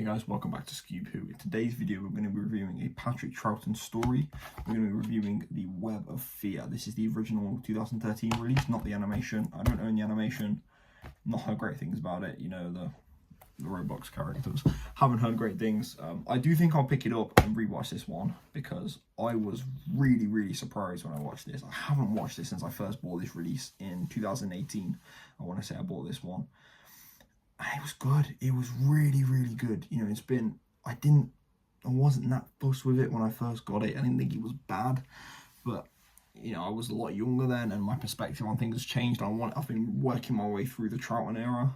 guys, welcome back to Scoob Who. In today's video, we're going to be reviewing a Patrick Troughton story. We're going to be reviewing The Web of Fear. This is the original 2013 release, not the animation. I don't own the animation. Not heard great things about it. You know, the Roblox characters. Haven't heard great things. I do think I'll pick it up and rewatch this one because I was really surprised when I watched this. I haven't watched this since I first bought this release in 2018. I want to say I bought this one. And it was good. It was really good. You know, I wasn't that fussed with it when I first got it. I didn't think it was bad, but you know, I was a lot younger then, and my perspective on things has changed. I've been working my way through the Troughton era.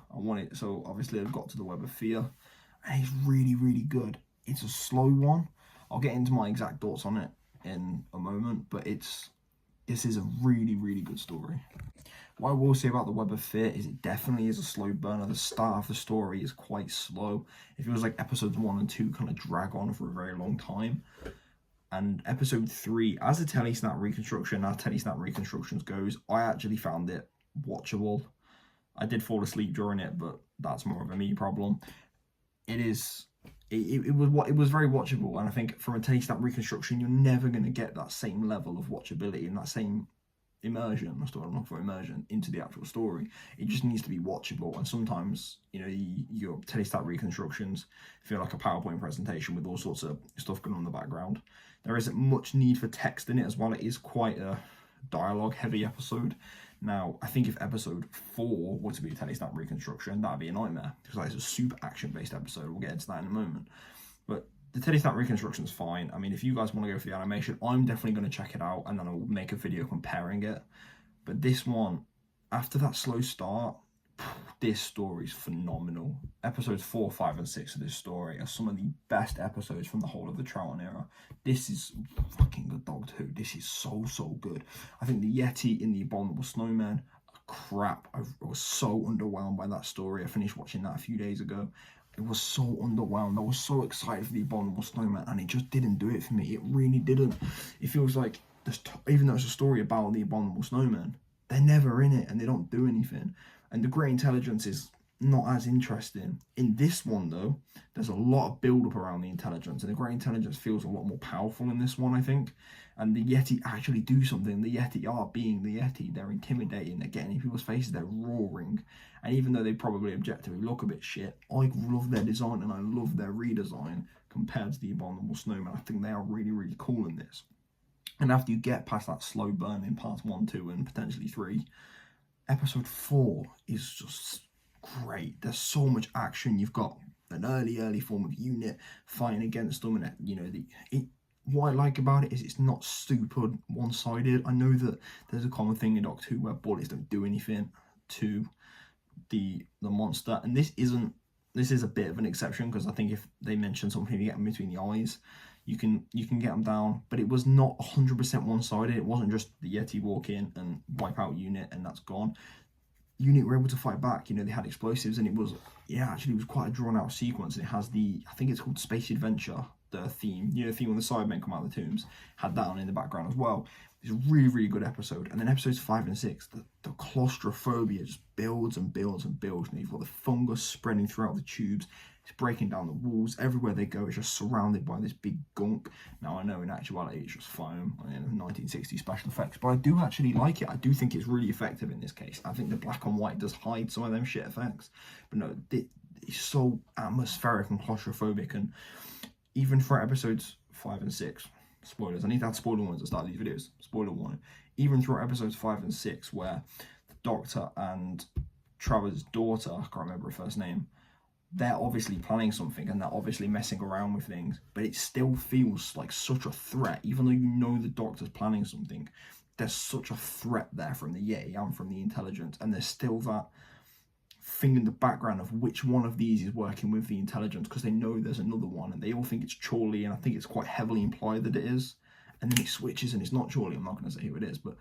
So obviously I've got to The Web of Fear, and it's really good. It's a slow one. I'll get into my exact thoughts on it in a moment, but this is a really good story. What I will say about The Web of Fear is it definitely is a slow burner. The start of the story is quite slow. It feels like episodes 1 and 2 kind of drag on for a very long time. And episode 3, as Telesnap Reconstructions goes, I actually found it watchable. I did fall asleep during it, but that's more of a me problem. It was very watchable, and I think from a Telesnap Reconstruction, you're never going to get that same level of watchability and that same immersion. That's what I'm looking for, immersion into the actual story. It just needs to be watchable, and sometimes, you know, your Telestat Reconstructions feel like a PowerPoint presentation with all sorts of stuff going on in the background. There isn't much need for text in it as well. It is quite a dialogue heavy episode. Now, I think if episode 4 were to be a Telestat Reconstruction, that'd be a nightmare, because that is a super action based episode. We'll get into that in a moment. But the Telestat Reconstruction is fine. I mean, if you guys want to go for the animation, I'm definitely going to check it out, and then I'll make a video comparing it. But this one, after that slow start, this story is phenomenal. Episodes 4, 5, and 6 of this story are some of the best episodes from the whole of the Troughton era. This is fucking good dog too. This is so good. I think the Yeti in The Abominable Snowman, crap. I was so underwhelmed by that story. I finished watching that a few days ago. It was so underwhelmed. I was so excited for The Abominable Snowman, and it just didn't do it for me. It really didn't. It feels like, even though it's a story about The Abominable Snowman, they're never in it and they don't do anything. And the Grey Intelligence is not as interesting. In this one, though, there's a lot of build-up around the Intelligence, and the Grey Intelligence feels a lot more powerful in this one, I think. And the Yeti actually do something. The Yeti are being the Yeti. They're intimidating. They're getting in people's faces. They're roaring. And even though they probably objectively look a bit shit, I love their design and I love their redesign compared to The Abominable Snowman. I think they are really cool in this. And after you get past that slow burn in parts 1, 2, and potentially 3, episode 4 is just great. There's so much action. You've got an early form of unit fighting against them, and you know, what I like about it is it's not stupid one-sided. I know that there's a common thing in Doctor Who where bullets don't do anything to the monster, and this is a bit of an exception, because I think if they mention something, if you get them between the eyes, you can get them down. But it was not 100% one-sided. It wasn't just the Yeti walk in and wipe out unit and that's gone. Unit were able to fight back. You know, they had explosives, and it was quite a drawn-out sequence. And it has I think it's called Space Adventure, the theme, you know, the theme when the Cybermen come out of the tombs, had that on in the background as well. It's a really good episode. And then episodes 5 and 6, the claustrophobia just builds and builds. You know, you've got the fungus spreading throughout the tubes. It's breaking down the walls. Everywhere they go, it's just surrounded by this big gunk. Now, I know in actuality it's just foam and 1960s special effects, but I do actually like it. I do think it's really effective in this case. I think the black and white does hide some of them shit effects, but no, it's so atmospheric and claustrophobic. And even for episodes 5 and 6, spoilers, I need to add spoiler warnings at the start of these videos, spoiler warning, even through episodes 5 and 6, where the Doctor and Trevor's daughter, I can't remember her first name, they're obviously planning something and they're obviously messing around with things, but it still feels like such a threat. Even though you know the Doctor's planning something, there's such a threat there from the Yeti and from the Intelligence, and there's still that thing in the background of which one of these is working with the Intelligence, because they know there's another one, and they all think it's Chorley, and I think it's quite heavily implied that it is, and then it switches and it's not Chorley. I'm not going to say who it is, but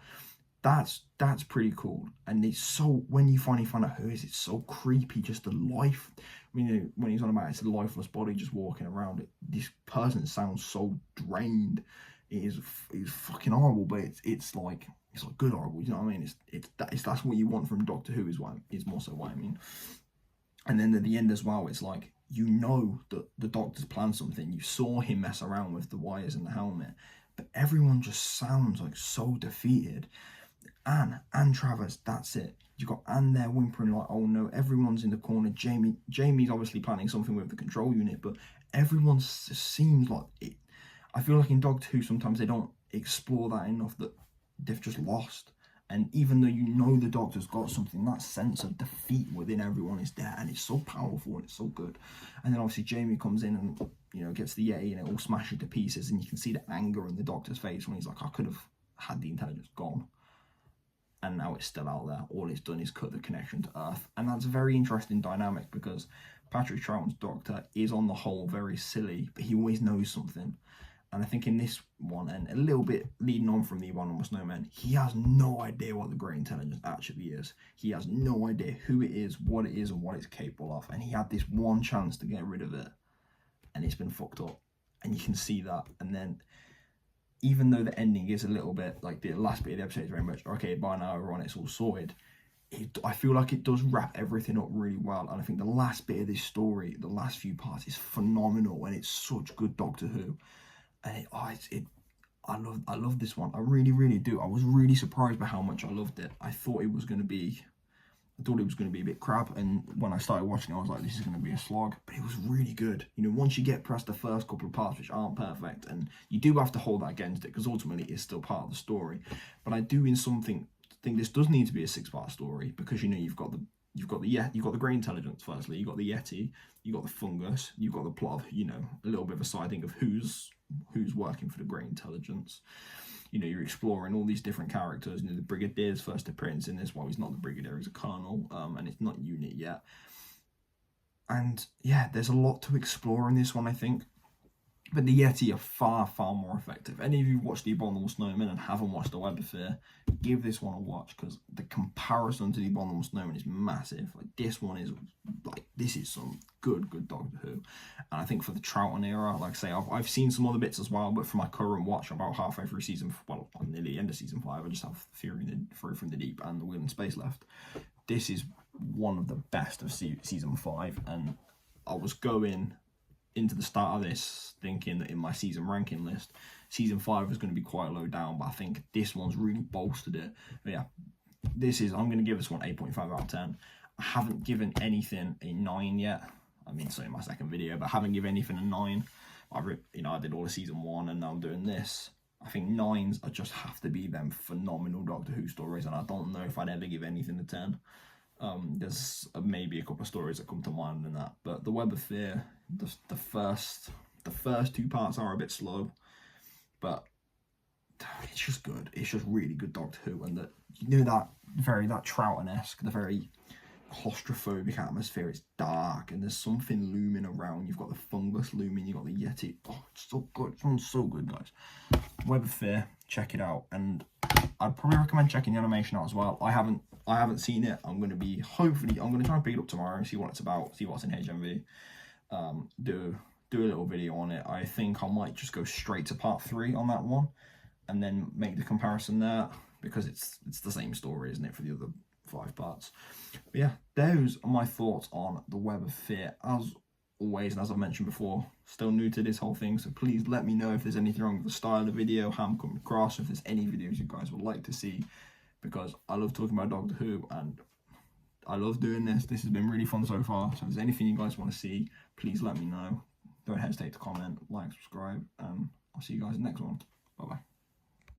that's pretty cool. And it's so, when you finally find out who it is, it's so creepy. Just the life, I mean, when he's on about it's a lifeless body just walking around, this person sounds so drained. It's fucking horrible, but it's like good horrible, you know what I mean? That's what you want from Doctor Who, is more so what I mean. And then at the end as well, it's like you know that the Doctor's planned something. You saw him mess around with the wires in the helmet, but everyone just sounds like so defeated. Anne Travers, that's it. You got Anne there whimpering like, oh no, everyone's in the corner. Jamie's obviously planning something with the control unit, but everyone seems like it. I feel like in Doctor Who sometimes they don't explore that enough, that they've just lost. And even though you know the Doctor's got something, that sense of defeat within everyone is there, and it's so powerful and it's so good. And then obviously Jamie comes in and, you know, gets the Yeti and it all smashes to pieces, and you can see the anger in the Doctor's face when he's like, I could have had the intelligence gone, and now it's still out there. All it's done is cut the connection to Earth. And that's a very interesting dynamic, because Patrick Troughton's Doctor is on the whole very silly, but he always knows something. And I think in this one, and a little bit leading on from the Abominable Snowmen, he has no idea what the Grey Intelligence actually is. He has no idea who it is, and what it's capable of. And he had this one chance to get rid of it, and it's been fucked up. And you can see that. And then, even though the ending is a little bit, like the last bit of the episode is very much, okay, by now everyone, it's all sorted, I feel like it does wrap everything up really well. And I think the last bit of this story, the last few parts, is phenomenal, and it's such good Doctor Who. And I love this one. I really, really do. I was really surprised by how much I loved it. I thought it was going to be a bit crap, and when I started watching it, I was like, this is going to be a slog. But it was really good. You know, once you get past the first couple of parts, which aren't perfect, and you do have to hold that against it, because ultimately it's still part of the story. But I do, in something, think this does need to be a 6-part story, because, you know, you've got the Grey Intelligence. Firstly, you've got the Yeti, you've got the fungus, you've got the plot of, you know, a little bit of a siding of who's working for the Grey Intelligence. You know, you're exploring all these different characters. You know, the Brigadier's first appearance in this. Well, he's not the Brigadier, he's a colonel, and it's not unit yet. And yeah, there's a lot to explore in this one, I think. But the Yeti are far, far more effective. Any of you watched The Abominable Snowmen and haven't watched The Web of Fear, give this one a watch, because the comparison to The Abominable Snowmen is massive. Like, this one is, like, this is some good Doctor Who. And I think for the Troughton era, like I say, I've seen some other bits as well, but for my current watch, about halfway through I'm nearly the end of season 5, I just have Fury from the Deep and The Wheel in Space left. This is one of the best of season 5, and I was going into the start of this thinking that in my season ranking list, season 5 is going to be quite low down, but I think this one's really bolstered it. But yeah, I'm going to give this one 8.5 out of 10. I haven't given anything a 9 yet. I mean, so in my second video, but I haven't given anything a 9. I did all of season 1, and now I'm doing this. I think 9s just have to be them phenomenal Doctor Who stories, and I don't know if I'd ever give anything a 10. There's maybe a couple of stories that come to mind in that, but The Web of Fear, the first 2 parts are a bit slow, but it's just good. It's just really good Doctor Who, and that, you know, that Troughton-esque, the very claustrophobic atmosphere. It's dark, and there's something looming around. You've got the fungus looming, you've got the Yeti. Oh, it's so good. It sounds so good, guys. Web of Fear, check it out, and I'd probably recommend checking the animation out as well. I haven't seen it. I'm going to try and pick it up tomorrow and see what it's about, see what's in HMV. Do a little video on it. I think I might just go straight to part 3 on that one, and then make the comparison there, because it's the same story, isn't it, for the other 5 parts. But yeah, those are my thoughts on The Web of Fear. As always, and as I've mentioned before, still new to this whole thing, so please let me know if there's anything wrong with the style of the video, how I'm coming across, if there's any videos you guys would like to see, because I love talking about Doctor Who, and I love doing this. This has been really fun so far, so if there's anything you guys want to see, please let me know. Don't hesitate to comment, like, subscribe, and I'll see you guys in the next one.